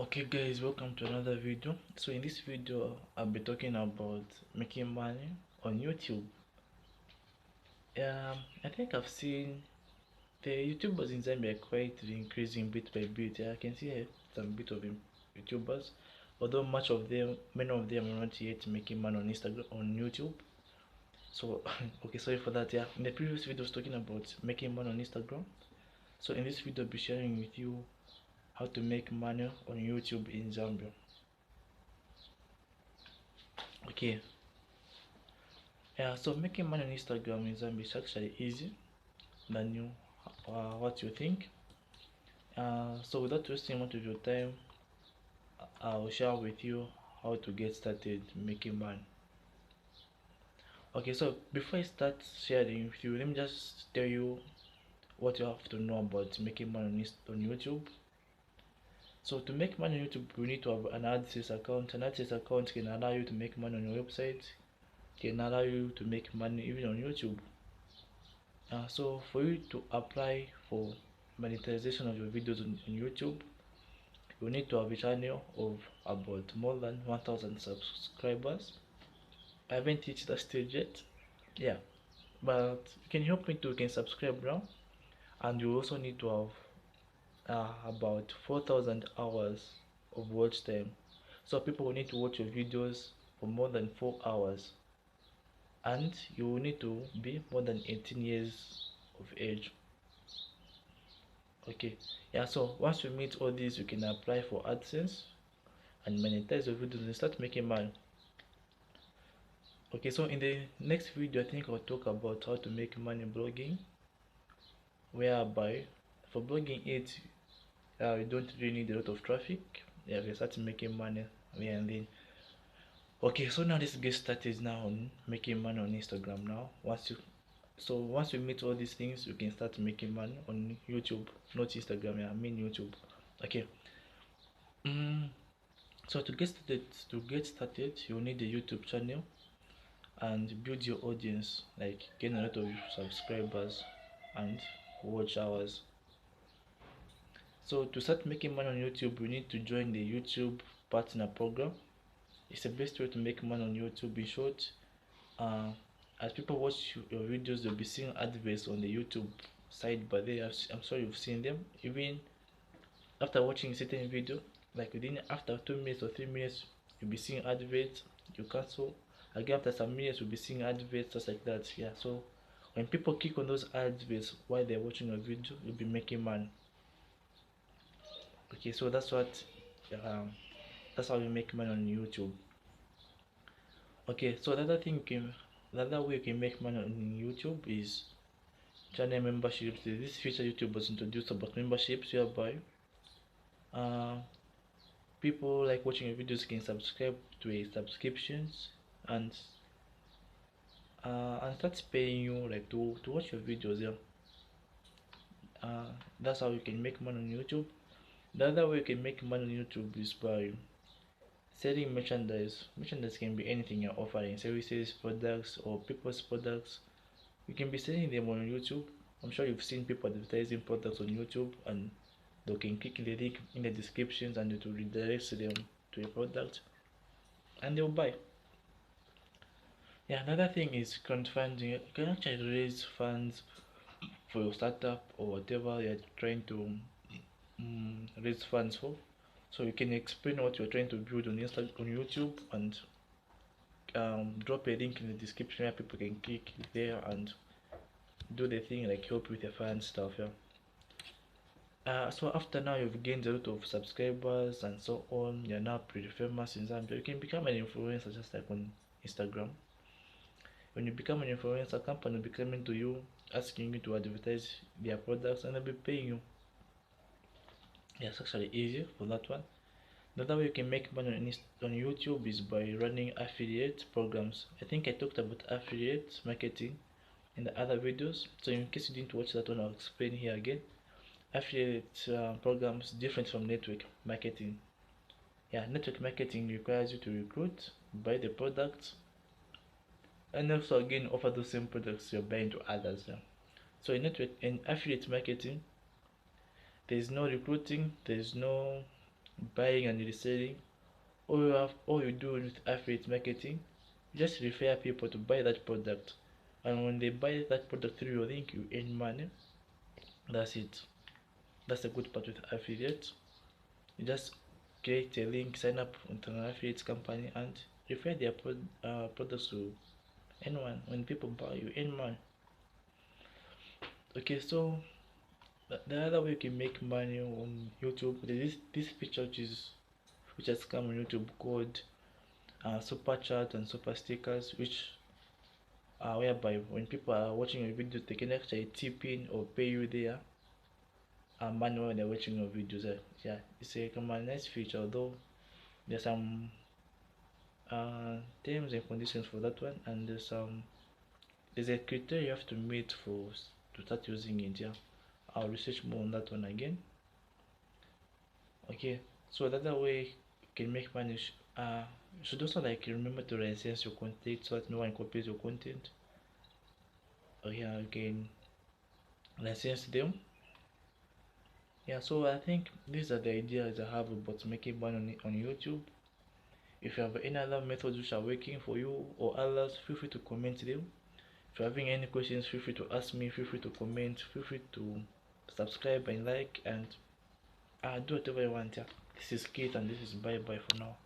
Okay guys, welcome to another video. So in this video I'll be talking about making money on YouTube. I think I've seen the YouTubers in Zambia quite increasing bit by bit. I can see some bit of YouTubers, although many of them are not yet making money on Instagram, on YouTube. So okay, sorry for that. Yeah, in the previous video I was talking about making money on Instagram. So in this video I'll be sharing with you how to make money on YouTube in Zambia. Okay, yeah, so making money on Instagram in Zambia is actually easy than what you think. So without wasting much of your time, I'll share with you how to get started making money. Okay, so before I start sharing with you, let me just tell you what you have to know about making money on YouTube. So to make money on YouTube, you need to have an AdSense account. An AdSense account can allow you to make money on your website, can allow you to make money even on YouTube. So for you to apply for monetization of your videos on YouTube, you need to have a channel of about more than 1000 subscribers. I haven't reached that stage yet. Yeah, but you can help me to can subscribe now, and you also need to have about 4000 hours of watch time. So people will need to watch your videos for more than 4 hours, and you will need to be more than 18 years of age. Okay, yeah, so once you meet all these, you can apply for AdSense and monetize your videos and start making money. Okay, so in the next video I think I'll talk about how to make money blogging, whereby for blogging you don't really need a lot of traffic. Yeah, you start making money there and then. Okay, so now let's get started now on making money on Instagram. Now once you meet all these things, you can start making money on YouTube, not Instagram. Yeah, I mean YouTube. Okay. mm, so to get started you need a YouTube channel and build your audience, like gain a lot of subscribers and watch hours. So to start making money on YouTube, you need to join the YouTube partner program. It's the best way to make money on YouTube. In short, uh, as people watch your videos, they'll be seeing adverts on the YouTube side, but I'm sure you've seen them. Even after watching a certain video, like within after 2 minutes or 3 minutes, you'll be seeing adverts. You cancel again after some minutes, you'll be seeing adverts just like that. Yeah, so when people click on those adverts while they're watching your video, you'll be making money. Okay, so um, that's how you make money on YouTube. Okay, so the other way you can make money on YouTube is channel memberships. This feature YouTube was introduced about memberships, whereby uh, people like watching your videos can subscribe to a subscriptions and start paying you like to watch your videos. Yeah, that's how you can make money on YouTube. The other way you can make money on YouTube is by selling merchandise. Merchandise can be anything you're offering, services, products, or people's products. You can be selling them on YouTube. I'm sure you've seen people advertising products on YouTube, and they can click the link in the descriptions and it will redirect them to a product and they'll buy. Yeah, another thing is crowdfunding. You can actually raise funds for your startup or whatever you're trying to raise funds for. So you can explain what you're trying to build on YouTube, and drop a link in the description where people can click there and do the thing, like help with the fun stuff. Yeah. So after now you've gained a lot of subscribers and so on, you're now pretty famous in Zambia. You can become an influencer just like on Instagram. When you become an influencer, company will be coming to you asking you to advertise their products and they'll be paying you. Yeah, it's actually easy for that one. Another way you can make money on YouTube is by running affiliate programs. I think I talked about affiliate marketing in the other videos, so in case you didn't watch that one, I'll explain here again. Affiliate programs different from network marketing. Yeah, network marketing requires you to recruit, buy the products, and also again offer those same products you're buying to others. Yeah. So in affiliate marketing, there's no recruiting, there's no buying and reselling. All you do with affiliate marketing, you just refer people to buy that product, and when they buy that product through your link, you earn money. That's it. That's the good part with affiliate. You just create a link, sign up with an affiliate company, and refer their products to anyone. When people buy, you earn money. Okay, so the other way you can make money on YouTube, there's this feature which has come on YouTube called super chat and super stickers, which are whereby when people are watching your videos, they can actually tip in or pay you their money when they're watching your videos. Yeah, it's a nice feature, although there's some terms and conditions for that one, and there's a criteria you have to meet to start using it. Yeah, I'll research more on that one again. Okay, so the other way you can make money, you should also like remember to license your content so that no one copies your content. Yeah, you can license them. Yeah, so I think these are the ideas I have about making money on YouTube. If you have any other methods which are working for you or others, feel free to comment them. If you're having any questions, feel free to ask me, feel free to comment, feel free to subscribe and like, and do whatever you want. Yeah. This is Keith, and this is bye bye for now.